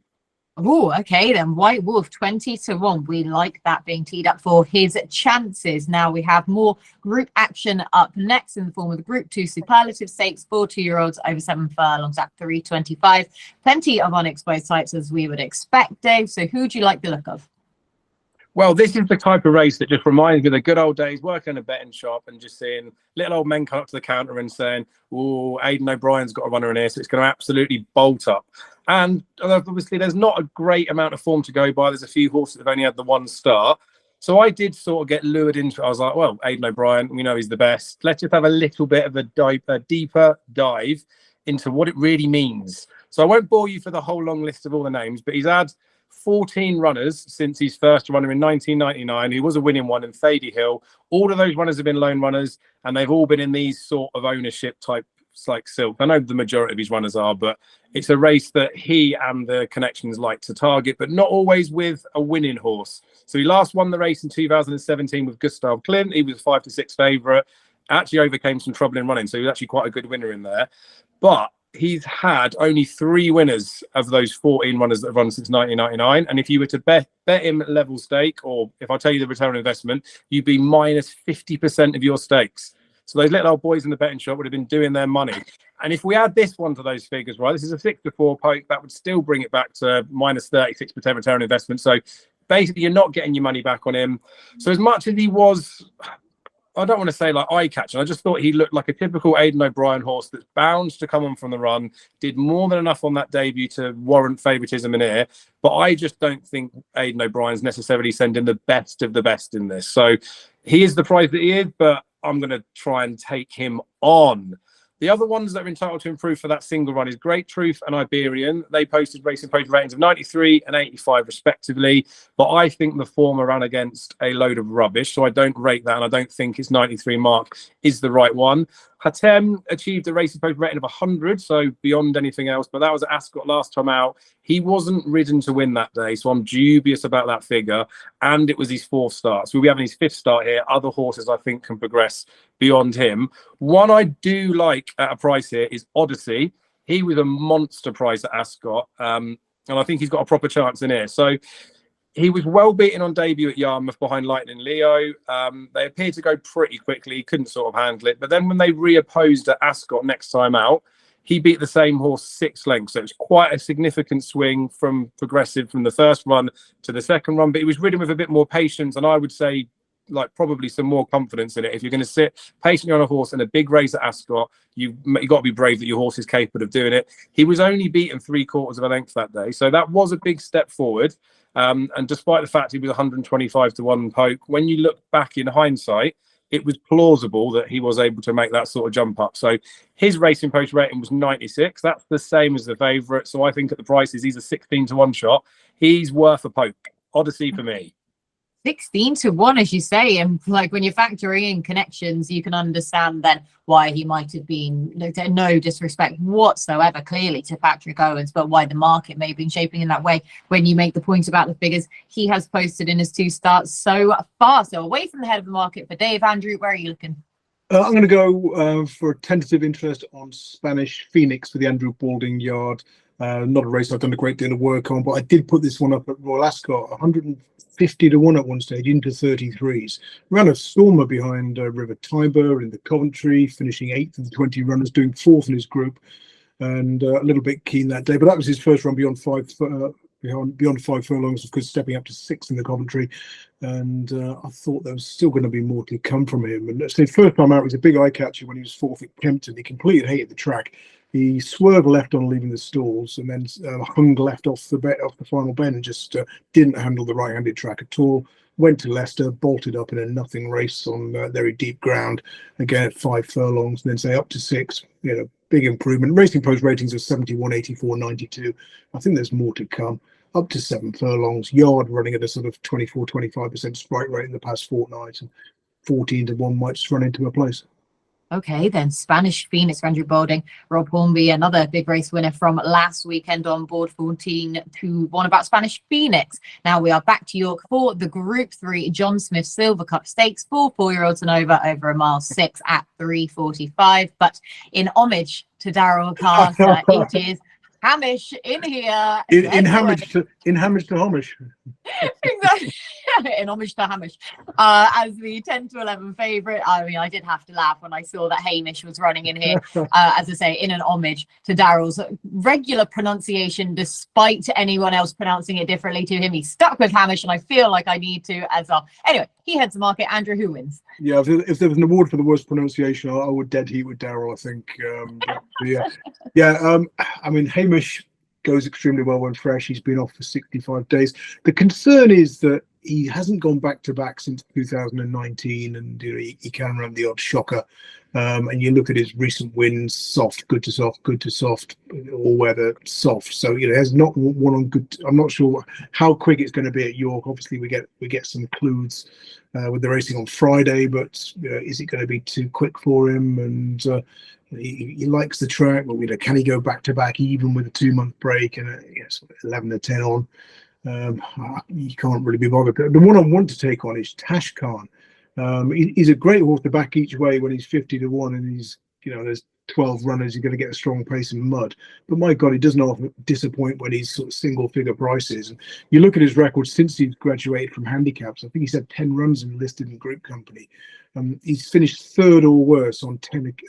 Oh, okay then. White Wolf 20-1. We like that being teed up for his chances. Now we have more group action up next in the form of the Group 2 Superlative Stakes for 2-year-olds over 7 furlongs at 325. Plenty of unexposed types as we would expect, Dave. So who do you like the look of? Well, this is the type of race that just reminds me of the good old days working in a betting shop and just seeing little old men come up to the counter and saying, oh, Aidan O'Brien's got a runner in here, so it's going to absolutely bolt up. And obviously there's not a great amount of form to go by. There's a few horses that have only had the one start. So I did sort of get lured into it. I was like, well, Aidan O'Brien, we know he's the best. Let's just have a little bit of a deeper dive into what it really means. So I won't bore you for the whole long list of all the names, but he's had 14 runners since his first runner in 1999. He was a winning one in Thady Hill. All of those runners have been lone runners, and they've all been in these sort of ownership type like Silk. I know the majority of his runners are, but it's a race that he and the connections like to target, but not always with a winning horse. So he last won the race in 2017 with Gustav Clint. He was 5 to 6 favourite. Actually overcame some trouble in running, so he was actually quite a good winner in there. But he's had only 3 winners of those 14 runners that have run since 1999. And if you were to bet him level stake, or if I tell you the return on investment, you'd be minus 50% of your stakes. So those little old boys in the betting shop would have been doing their money. And if we add this one to those figures, right, this is a 6 to 4 poke, that would still bring it back to minus 36% return on investment. So basically, you're not getting your money back on him. So as much as he was, I don't want to say like eye-catching, I just thought he looked like a typical Aidan O'Brien horse that's bound to come on from the run, did more than enough on that debut to warrant favouritism in here. But I just don't think Aidan O'Brien's necessarily sending the best of the best in this. So he is the prize that he is, but I'm going to try and take him on. The other ones that are entitled to improve for that single run is Great Truth and Iberian. They posted racing post ratings of 93 and 85 respectively, but I think the former ran against a load of rubbish, so I don't rate that, and I don't think his 93 mark is the right one. Hatem achieved a racing post rating of 100, so beyond anything else, but that was at Ascot last time out. He wasn't ridden to win that day, so I'm dubious about that figure, and it was his 4th start. So we'll be having his 5th start here. Other horses, I think, can progress beyond him. One I do like at a price here is Odyssey. He was a monster price at Ascot, and I think he's got a proper chance in here. So he was well beaten on debut at Yarmouth behind Lightning Leo. They appeared to go pretty quickly. He couldn't sort of handle it. But then when they reopposed at Ascot next time out, he beat the same horse 6 lengths. So it was quite a significant swing from progressive from the first run to the second run. But he was ridden with a bit more patience, and I would say like probably some more confidence in it. If you're going to sit patiently on a horse in a big race at Ascot, you've got to be brave that your horse is capable of doing it. He was only beaten 3/4 of a length that day. So that was a big step forward. And despite the fact he was 125 to 1 poke, when you look back in hindsight, it was plausible that he was able to make that sort of jump up. So his racing post rating was 96. That's the same as the favourite. So I think at the prices, he's a 16 to 1 shot. He's worth a poke. Odyssey for me. 16 to 1, as you say, and like when you're factoring in connections, you can understand then why he might have been, no disrespect whatsoever clearly to Patrick Owens, but why the market may have been shaping in that way when you make the point about the figures he has posted in his 2 starts so far. So away from the head of the market for Dave. Andrew, where are you looking? I'm going to go for a tentative interest on Spanish Phoenix for the Andrew Balding Yard. Not a race I've done a great deal of work on, but I did put this one up at Royal Ascot, 150 to 1 at one stage, into 33s. Ran a stormer behind River Tiber in the Coventry, finishing 8th of the 20 runners, doing 4th in his group, and a little bit keen that day. But that was his first run beyond 5 furlongs, of course, stepping up to 6th in the Coventry. And I thought there was still going to be more to come from him. And the first time out, it was a big eye catcher when he was 4th at Kempton. He completely hated the track. He swerved left on leaving the stalls, and then hung left off the final bend, and just didn't handle the right-handed track at all. Went to Leicester, bolted up in a nothing race on very deep ground, again at 5 furlongs, and then say up to 6. Big improvement. Racing post ratings of 71, 84, 92. I think there's more to come. Up to 7 furlongs. Yard running at a sort of 24, 25% strike rate in the past fortnight, and 14 to 1 might just run into a place. Okay, then Spanish Phoenix for Andrew Balding. Rob Hornby, another big race winner from last weekend, on board 14 to 1 about Spanish Phoenix. Now we are back to York for the Group 3 John Smith Silver Cup Stakes for 4-year-olds and over a mile 6 at 3:45. But in homage to Darrell Carter, it is Hamish in here. In homage to Hamish. Exactly. In homage to Hamish. As the 10 to 11 favourite. I mean, I did have to laugh when I saw that Hamish was running in here, as I say, in an homage to Darrell's regular pronunciation, despite anyone else pronouncing it differently to him. He's stuck with Hamish, and I feel like I need to as well. Anyway, he heads the market. Andrew, who wins? Yeah, if there was an award for the worst pronunciation, I would dead heat with Darrell, I think. I mean, Hamish goes extremely well when fresh. He's been off for 65 days. The concern is that he hasn't gone back to back since 2019, and he can run the odd shocker. And you look at his recent wins: soft, good to soft, good to soft, all weather, soft. So there's not one on good. I'm not sure how quick it's going to be at York. Obviously, we get some clues with the racing on Friday, but is it going to be too quick for him? And he likes the track, but can he go back to back even with a 2-month break and 11 to 10 on? You can't really be bothered. The one I want to take on is Tashkhan. He's a great horse to back each way when he's 50 to 1, and he's there's 12 runners. You're going to get a strong pace in mud, but my God, he doesn't often disappoint when he's sort of single figure prices. And you look at his record since he's graduated from handicaps. I think he's had 10 runs enlisted in Group Company. He's finished third or worse on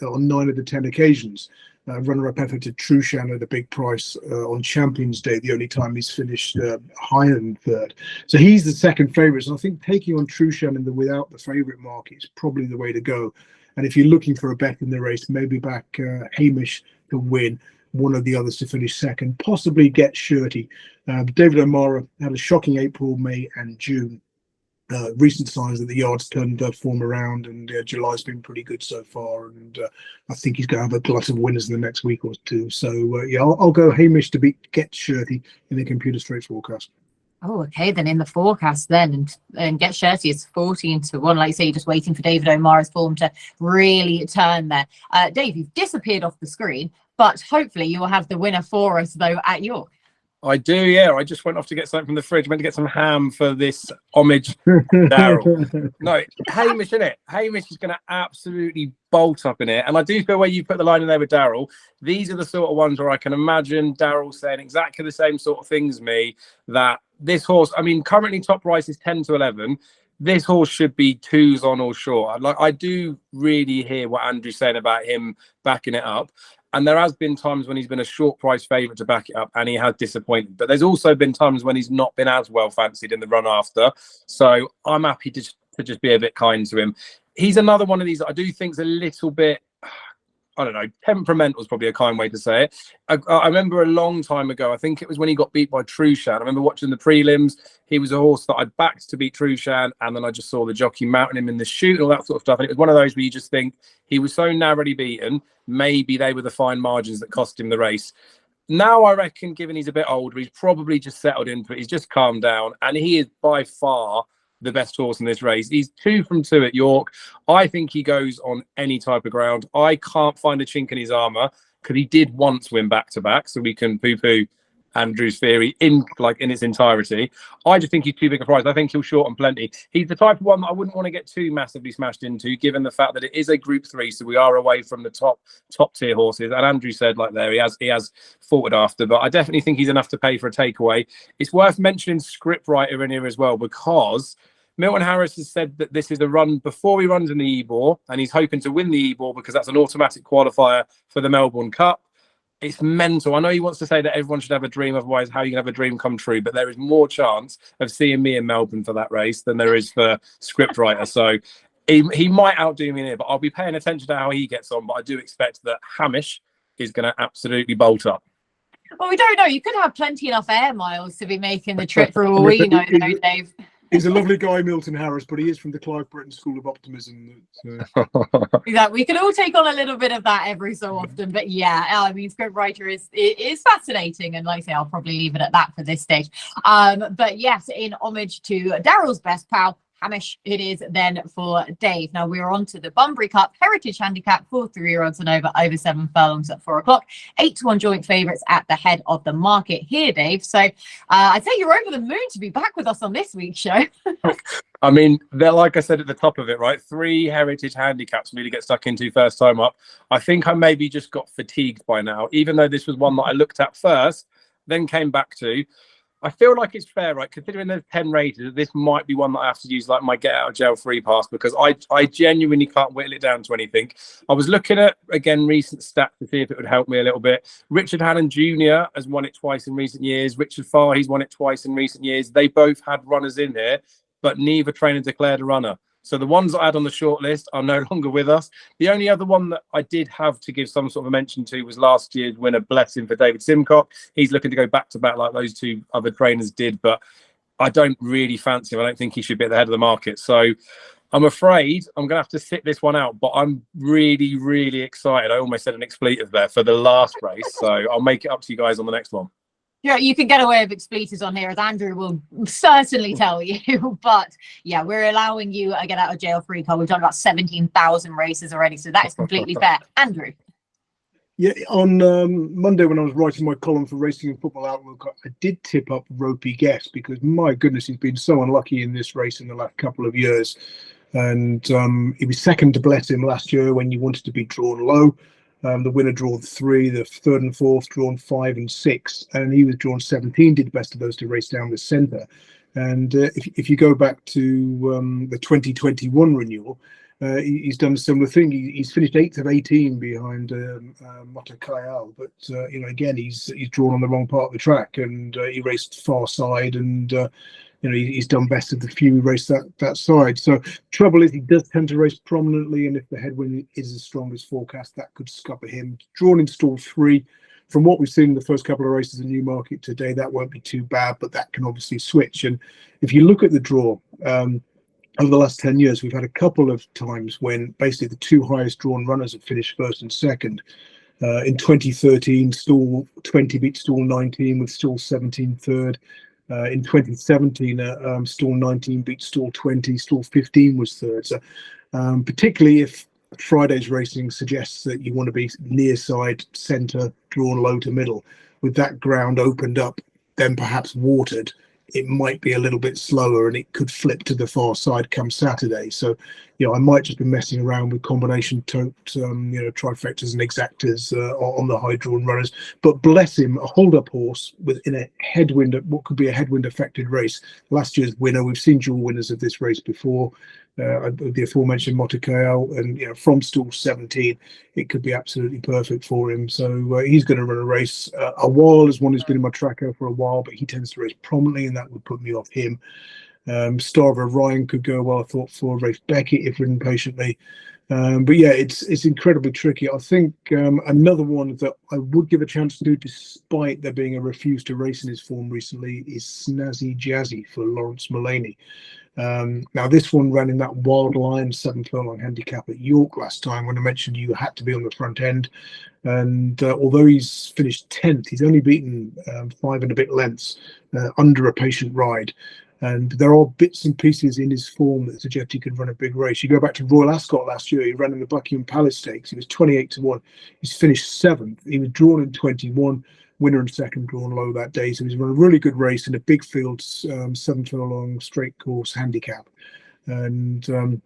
9 of the 10 occasions. Runner-up effort to Trushan at a big price on Champions Day, the only time he's finished higher than third. So he's the second favourite. So I think taking on Trushan in the without the favourite market is probably the way to go. And if you're looking for a bet in the race, maybe back Hamish to win, one of the others to finish second, possibly get Shirty. David O'Mara had a shocking April, May and June. Recent signs that the yard's turned form around, and July's been pretty good so far, and I think he's going to have a glut of winners in the next week or two. So I'll go Hamish to get Shirty in the computer straight forecast. Oh, okay, then in the forecast then, and get Shirty is 14 to 1. Like you say, you're just waiting for David O'Mara's form to really turn there. Dave, you've disappeared off the screen, but hopefully you will have the winner for us though at York. I do, yeah. I just went off to get something from the fridge. I went to get some ham for this homage Daryl. No, Hamish, isn't it? Hamish is going to absolutely bolt up in it. And I do feel where you put the line in there with Daryl, these are the sort of ones where I can imagine Daryl saying exactly the same sort of things as me, that this horse, I mean, currently top price is 10 to 11. This horse should be 2s on or short. I do really hear what Andrew's saying about him backing it up. And there has been times when he's been a short price favourite to back it up and he has disappointed. But there's also been times when he's not been as well fancied in the run after. So I'm happy to just be a bit kind to him. He's another one of these that I do think is a little bit, I don't know, temperamental is probably a kind way to say it. I remember a long time ago, I think it was when he got beat by Trushan. I remember watching the prelims. He was a horse that I backed to beat Trushan, and then I just saw the jockey mounting him in the chute and all that sort of stuff. And it was one of those where you just think he was so narrowly beaten, maybe they were the fine margins that cost him the race. Now I reckon, given he's a bit older, he's probably just settled into it. He's just calmed down, and he is by far the best horse in this race. He's 2 from 2 at York. I think he goes on any type of ground. I can't find a chink in his armour, because he did once win back-to-back, so we can poo-poo Andrew's theory in its entirety. I just think he's too big a prize. I think he'll shorten plenty. He's the type of one that I wouldn't want to get too massively smashed into, given the fact that it is a Group 3, so we are away from the top tier horses. And Andrew said he has fought after, but I definitely think he's enough to pay for a takeaway. It's worth mentioning scriptwriter in here as well, because Milton Harris has said that this is a run before he runs in the Ebor, and he's hoping to win the Ebor because that's an automatic qualifier for the Melbourne Cup. It's mental. I know he wants to say that everyone should have a dream, otherwise how are you going to have a dream come true? But there is more chance of seeing me in Melbourne for that race than there is for scriptwriter. So he might outdo me in here, but I'll be paying attention to how he gets on. But I do expect that Hamish is going to absolutely bolt up. Well, we don't know. You could have plenty enough air miles to be making the trip for all we know, though, Dave. He's a lovely guy, Milton Harris, but he is from the Clive Britton School of Optimism. Yeah, we can all take on a little bit of that every so often. But yeah, I mean, scriptwriter is fascinating. And like I say, I'll probably leave it at that for this stage. But yes, in homage to Daryl's best pal, Hamish, it is then for Dave. Now we're on to the Bunbury Cup Heritage Handicap for 3-year-olds and over 7 furlongs at 4 o'clock. 8 to 1 joint favourites at the head of the market here, Dave. So I'd say you're over the moon to be back with us on this week's show. I mean, they're, like I said at the top of it, right? 3 heritage handicaps for me to get stuck into first time up. I think I maybe just got fatigued by now, even though this was one that I looked at first, then came back to. I feel like it's fair, right? Considering there's 10 rated, this might be one that I have to use like my get out of jail free pass, because I genuinely can't whittle it down to anything. I was looking at, again, recent stats to see if it would help me a little bit. Richard Hannon Jr. has won it twice in recent years. Richard Farr, he's won it twice in recent years. They both had runners in here, but neither trainer declared a runner. So the ones I had on the short list are no longer with us. The only other one that I did have to give some sort of a mention to was last year's winner, Blessing, for David Simcock. He's looking to go back to back like those 2 other trainers did. But I don't really fancy him. I don't think he should be at the head of the market. So I'm afraid I'm going to have to sit this one out, but I'm really, really excited. I almost said an expletive there for the last race. So I'll make it up to you guys on the next one. Yeah, you can get away with expletives on here, as Andrew will certainly tell you. But yeah, we're allowing you a get out of jail free card. We've done about 17,000 races already, so that is completely fair. Andrew. Yeah, on Monday when I was writing my column for Racing and Football Outlook, I did tip up Ropey Guess because my goodness, he's been so unlucky in this race in the last couple of years. And he was second to Bless Him last year when you wanted to be drawn low. The winner drawn 3, the third and fourth drawn 5 and 6, and he was drawn 17. Did the best of those to race down the centre. And if you go back to the 2021 renewal, he's done a similar thing. He's finished 8th of 18 behind Mata Kayal, but you know, again, he's drawn on the wrong part of the track, and he raced far side, and you know, he's done best of the few who race that side. So trouble is, he does tend to race prominently, and if the headwind is as strong as forecast, that could scupper him. Drawn in stall 3. From what we've seen in the first couple of races in Newmarket today, that won't be too bad, but that can obviously switch. And if you look at the draw, over the last 10 years, we've had a couple of times when basically the 2 highest drawn runners have finished first and second. In 2013, stall 20 beat stall 19 with stall 17 third. In 2017, stall 19 beat stall 20, stall 15 was third. So particularly if Friday's racing suggests that you want to be near side, centre, drawn low to middle, with that ground opened up, then perhaps watered, it might be a little bit slower and it could flip to the far side come Saturday. So, you know, I might just be messing around with combination tote, you know, trifectas and exactas on the high drawn runners. But Bless Him, a hold up horse in a headwind, what could be a headwind affected race. Last year's winner, we've seen dual winners of this race before. The aforementioned Motakao, and you know, from stall 17, it could be absolutely perfect for him. So he's going to run a race. A while as one who's been in my tracker for a while, but he tends to race prominently, and that would put me off him. Star of Orion could go well, I thought, for Rafe Beckett if ridden patiently. But yeah, it's incredibly tricky. I think another one that I would give a chance to do, despite there being a refuse to race in his form recently, is Snazzy Jazzy for Lawrence Mullaney. Now this one ran in that wild line 7 furlong handicap at York last time when I mentioned you had to be on the front end, and although he's finished 10th, he's only beaten 5 and a bit lengths under a patient ride. And there are bits and pieces in his form that suggest he could run a big race. You go back to Royal Ascot last year, he ran in the Buckingham Palace Stakes. He was 28 to 1. He's finished 7th. He was drawn in 21, winner and second drawn low that day. So he's run a really good race in a big field, 7 furlong straight course handicap. And so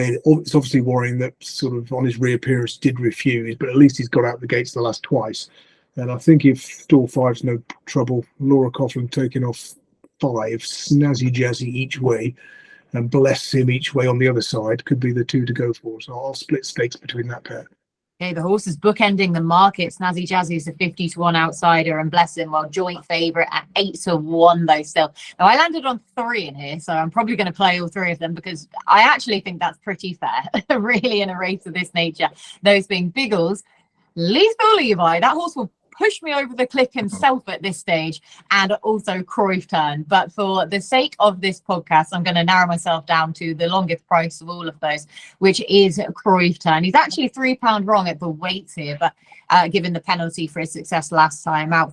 it's obviously worrying that sort of on his reappearance did refuse, but at least he's got out the gates the last twice. And I think if stall 5's no trouble, Laura Coughlin taking off 5, Snazzy Jazzy each way, and Bless Him each way on the other side could be the 2 to go for. So I'll split stakes between that pair. Okay, the horse is bookending the market. Snazzy Jazzy is a 50 to 1 outsider, and Bless Him, well, joint favourite at 8 to 1 though still. Now I landed on 3 in here, so I'm probably going to play all 3 of them because I actually think that's pretty fair, really, in a race of this nature. Those being Biggles, Lethal Levi, that horse will push me over the cliff himself at this stage, and also Cruyff turn. But for the sake of this podcast, I'm going to narrow myself down to the longest price of all of those, which is Cruyff turn. He's actually £3 wrong at the weights here, but given the penalty for his success last time out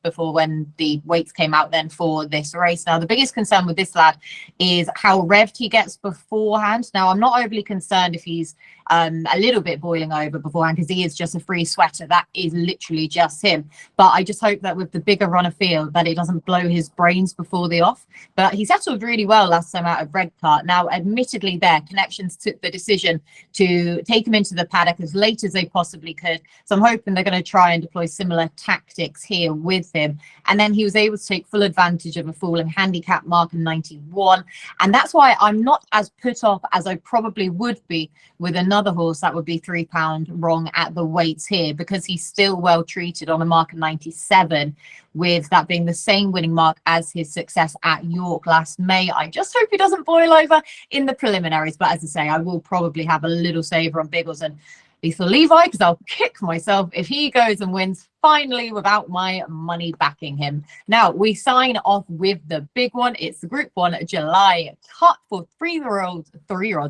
before when the weights came out then for this race. Now, the biggest concern with this lad is how revved he gets beforehand. Now, I'm not overly concerned if he's a little bit boiling over beforehand, because he is just a free sweater. That is literally just him. But I just hope that with the bigger runner field that it doesn't blow his brains before the off. But he settled really well last time out of Redcart. Now, admittedly, their connections took the decision to take him into the paddock as late as they possibly could. So I'm hoping they're going to try and deploy similar tactics here with him. And then he was able to take full advantage of a falling handicap mark in 91. And that's why I'm not as put off as I probably would be with another horse that would be £3 wrong at the weights here, because he's still well treated on a mark of 97, with that being the same winning mark as his success at York last May. I just hope he doesn't boil over in the preliminaries, but as I say, I will probably have a little saver on Biggles. And Lethal Levi, because I'll kick myself if he goes and wins finally without my money backing him. Now we sign off with the big one. It's the Group 1 July cut for three-year-olds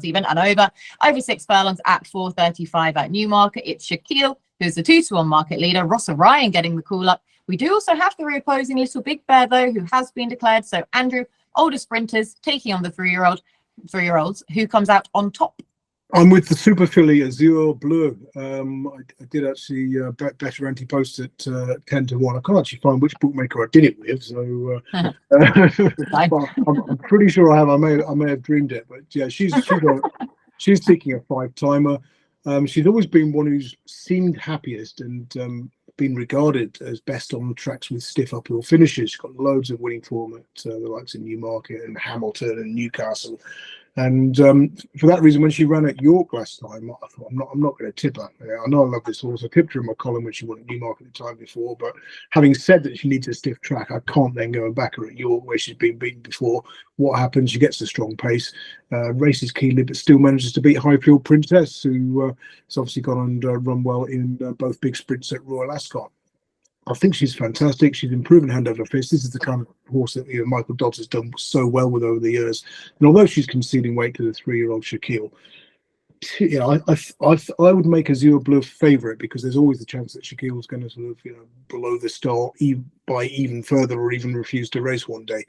even and over 6 furlongs at 4:35 at Newmarket. It's Shaquille, who's the 2-to-1 market leader. Ross Ryan getting the call up. We do also have the reopposing Little Big Bear though, who has been declared. So Andrew, older sprinters taking on the three-year-olds, who comes out on top? I'm with the super filly Azure Bleu. I did actually better anti-post at 10-1. I can't actually find which bookmaker I did it with, so I'm pretty sure I have. I may have dreamed it, but yeah, she's seeking a 5-timer. She's always been one who's seemed happiest and been regarded as best on tracks with stiff uphill finishes. She's got loads of winning form at the likes of Newmarket and Hamilton and Newcastle. And for that reason, when she ran at York last time, I thought I'm not going to tip her. I know I love this horse. I tipped her in my column when she won at Newmarket the time before. But having said that she needs a stiff track, I can't then go and back her at York where she's been beaten before. What happens? She gets a strong pace, races keenly, but still manages to beat Highfield Princess, who has obviously gone and run well in both big sprints at Royal Ascot. I think she's fantastic. She's improving hand over fist. This is the kind of horse that Michael Dodds has done so well with over the years. And although she's conceding weight to the 3-year-old Shaquille, I would make Azure Bleu favourite because there's always the chance that Shaquille's going to sort of below the star by even further or even refuse to race one day.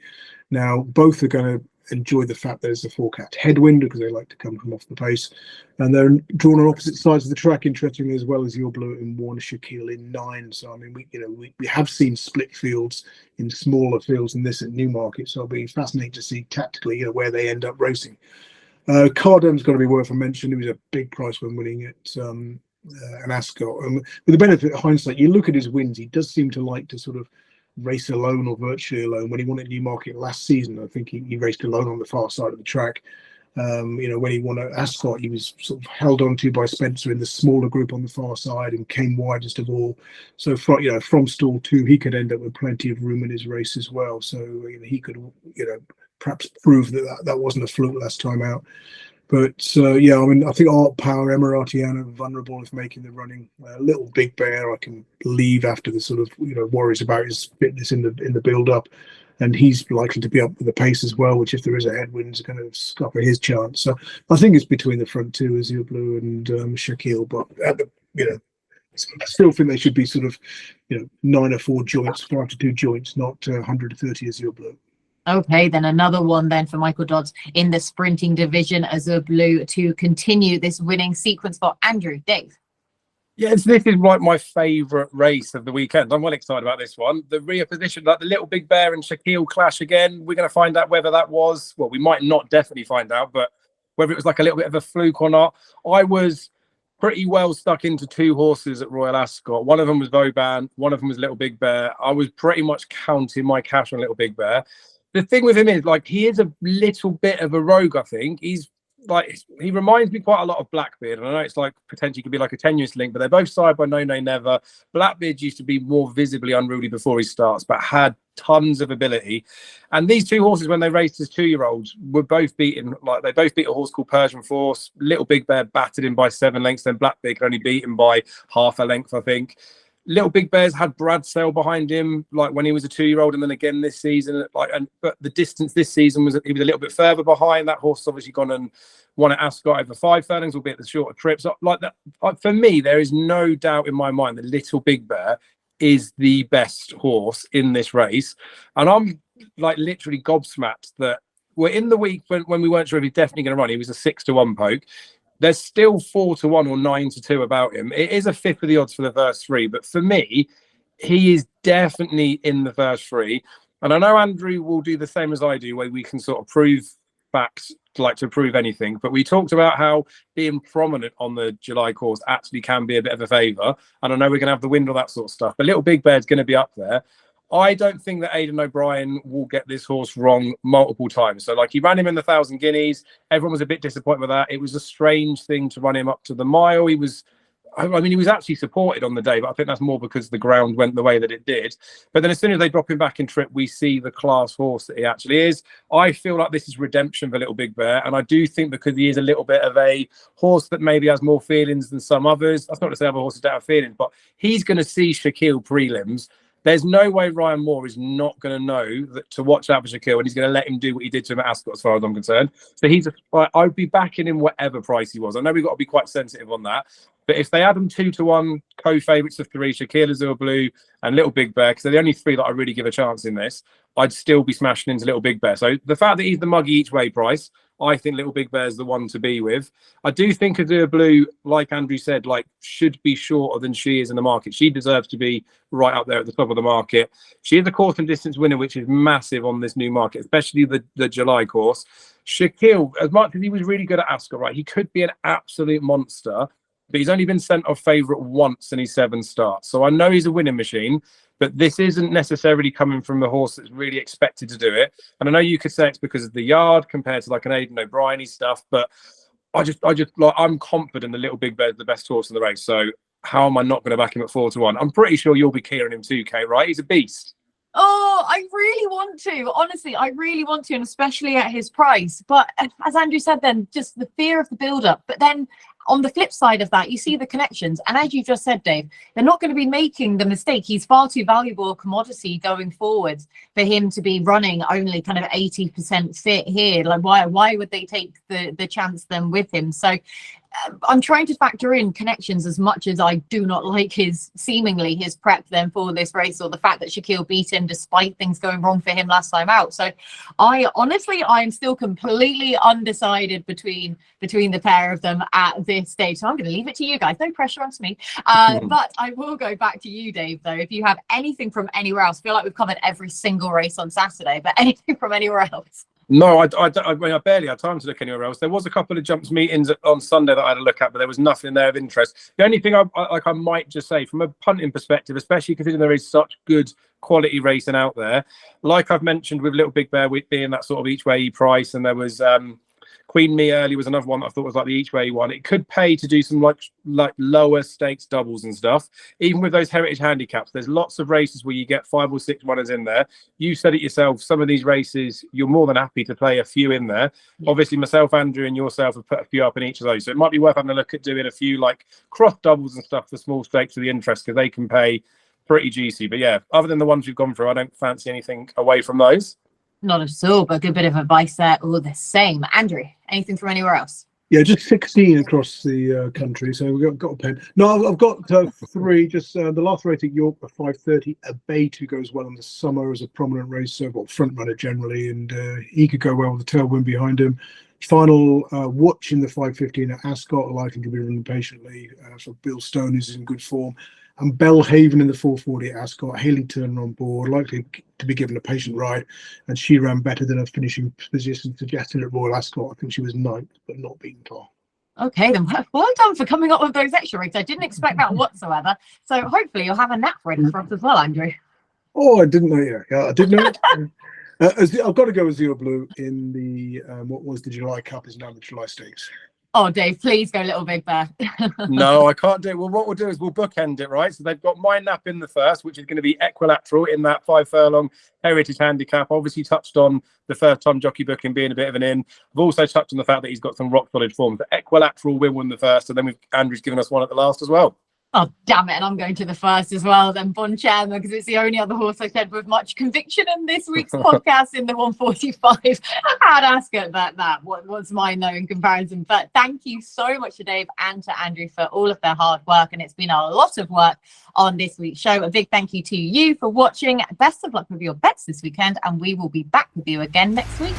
Now both are going to enjoy the fact that there's a forecast headwind because they like to come from off the pace, and they're drawn on opposite sides of the track, interestingly, as well as Azure Bleu in 1, Shaquille in 9. So I mean, we have seen split fields in smaller fields than this at Newmarket, so it'll be fascinating to see tactically where they end up racing. Cardam's got to be worth a mention. He was a big price when winning at an Ascot. And with the benefit of hindsight, you look at his wins, he does seem to like to sort of race alone or virtually alone. When he won at Newmarket last season, I think he raced alone on the far side of the track. When he won at Ascot, he was sort of held on to by Spencer in the smaller group on the far side and came widest of all. So from stall 2, he could end up with plenty of room in his race as well. So he could perhaps prove that wasn't a fluke last time out. But I mean, I think Art Power, Emiratiana, vulnerable if making the running. Little Big Bear, I can leave after the sort of worries about his fitness in the build up, and he's likely to be up with the pace as well. Which, if there is a headwind, is going to scupper his chance. So I think it's between the front two, Azure Bleu and Shaquille. But I still think they should be sort of 9 or 4 joints, 5 to 2 joints, not 130 Azure Bleu. Okay, then another one then for Michael Dodds in the sprinting division, Azure Bleu, to continue this winning sequence for Andrew. Dave. Yeah, this is like my favourite race of the weekend. I'm well excited about this one. The reopposition, like the Little Big Bear and Shaquille clash again. We're going to find out whether that was, well, we might not definitely find out, but whether it was like a little bit of a fluke or not. I was pretty well stuck into 2 horses at Royal Ascot. One of them was Vauban, one of them was Little Big Bear. I was pretty much counting my cash on Little Big Bear. The thing with him is, like, he is a little bit of a rogue, I think. He's like, he reminds me quite a lot of Blackbeard. And I know it's like potentially could be like a tenuous link, but they're both side by No Nay Never. Blackbeard used to be more visibly unruly before he starts, but had tons of ability. And these 2 horses, when they raced as 2-year-olds, were both beaten. Like, they both beat a horse called Persian Force. Little Big Bear battered him by 7 lengths, then Blackbeard could only beat him by half a length, I think. Little Big Bear's had Brad Sale behind him, like when he was a 2-year-old, and then again this season. But the distance this season he was a little bit further behind. That horse has obviously gone and won at Ascot over 5 furlongs, albeit the shorter trips. Like that, for me, there is no doubt in my mind that Little Big Bear is the best horse in this race, and I'm like literally gobsmacked that we're in the week when we weren't sure if he's definitely going to run. He was a 6-1 poke. There's still 4-1 or 9-2 about him. It is a fifth of the odds for the first 3, but for me, he is definitely in the first 3. And I know Andrew will do the same as I do, where we can sort of prove facts, like to prove anything. But we talked about how being prominent on the July course actually can be a bit of a favour. And I know we're going to have the wind, all that sort of stuff. But Little Big Bear's going to be up there. I don't think that Aidan O'Brien will get this horse wrong multiple times. So, like, he ran him in the 1,000 Guineas. Everyone was a bit disappointed with that. It was a strange thing to run him up to the mile. He was, I mean, he was actually supported on the day, but I think that's more because the ground went the way that it did. But then as soon as they drop him back in trip, we see the class horse that he actually is. I feel like this is redemption for Little Big Bear. And I do think because he is a little bit of a horse that maybe has more feelings than some others. That's not to say other horses don't have feelings, but he's going to see Shaquille prelims. There's no way Ryan Moore is not going to know that to watch out for Shaquille, and he's going to let him do what he did to him at Ascot, as far as I'm concerned. So I'd be backing him whatever price he was. I know we've got to be quite sensitive on that. But if they add them 2-1 co-favourites of 3, Shaquille, Azure Blue, and Little Big Bear, because they're the only 3 that I really give a chance in this, I'd still be smashing into Little Big Bear. So the fact that he's the muggy each way price, I think Little Big Bear is the one to be with. I do think Azure Blue, like Andrew said, should be shorter than she is in the market. She deserves to be right up there at the top of the market. She is a course and distance winner, which is massive on this Newmarket, especially the July course. Shaquille, as much as he was really good at Ascot, right, he could be an absolute monster, but he's only been sent off favourite once in his 7 starts. So I know he's a winning machine, but this isn't necessarily coming from the horse that's really expected to do it. And I know you could say it's because of the yard compared to an Aidan O'Brien stuff, but I'm confident the Little Big Bear is the best horse in the race. So how am I not going to back him at 4-1? I'm pretty sure you'll be clearing him 2K, right? He's a beast. Oh, I really want to. Honestly, I really want to, and especially at his price. But as Andrew said, then just the fear of the build-up. But then on the flip side of that, you see the connections. And as you just said, Dave, they're not going to be making the mistake. He's far too valuable a commodity going forward for him to be running only kind of 80% fit here. Why would they take the chance then with him? So I'm trying to factor in connections as much as I do not like his prep then for this race, or the fact that Shaquille beat him despite things going wrong for him last time out. So I'm still completely undecided between the pair of them at this stage. So I'm going to leave it to you guys. No pressure on me. But I will go back to you, Dave, though. If you have anything from anywhere else, I feel like we've covered every single race on Saturday, but anything from anywhere else? No, I barely had time to look anywhere else. There was a couple of jumps meetings on Sunday that I had a look at, but there was nothing there of interest. The only thing I might just say from a punting perspective, especially considering there is such good quality racing out there, like I've mentioned with Little Big Bear being that sort of each way price, and there was Queen Me Early was another one that I thought was the each way one. It could pay to do some like lower stakes doubles and stuff. Even with those heritage handicaps, there's lots of races where you get 5 or 6 runners in there. You said it yourself, some of these races you're more than happy to play a few in there. Yeah. Obviously myself, Andrew, and yourself have put a few up in each of those, so it might be worth having a look at doing a few cross doubles and stuff for small stakes for the interest, because they can pay pretty juicy. But yeah, other than the ones we've gone through, I don't fancy anything away from those. Not at all, but a good bit of advice there all the same. Andrew, anything from anywhere else? Yeah, just 16 across the country. So we've got a pen. No, I've got 3. Just the last race at York, the 5:30. Abate, who goes well in the summer as a prominent racer, front runner generally, and he could go well with the tailwind behind him. Final watch in the 5:15 at Ascot, likely to be running patiently. So Bill Stone is in good form. And Belhaven in the 4:40 at Ascot. Haley Turner on board, likely to be given a patient ride, and she ran better than her finishing position suggested at Royal Ascot. I think she was 9th, but not beaten far. Okay, then well done for coming up with those extra rates. I didn't expect that whatsoever. So hopefully you'll have a nap ready for us as well, Andrew. Oh, I didn't know. Yeah, I did know. I've got to go with Azure Blue in the what was the July Cup is now the July Stakes. Oh, Dave, please go Little Big Bear. No, I can't do it. Well, what we'll do is we'll bookend it, right? So they've got my nap in the first, which is going to be Equilateral in that 5 furlong heritage handicap. Obviously touched on the first time jockey booking being a bit of an in. I've also touched on the fact that he's got some rock solid form. The Equilateral will win the first, and then Andrew's given us one at the last as well. Oh, damn it. And I'm going to the first as well, then Bon Chairman, because it's the only other horse I said with much conviction in this week's podcast in the 145 at Ascot. That was mine, though, in comparison. But thank you so much to Dave and to Andrew for all of their hard work. And it's been a lot of work on this week's show. A big thank you to you for watching. Best of luck with your bets this weekend. And we will be back with you again next week.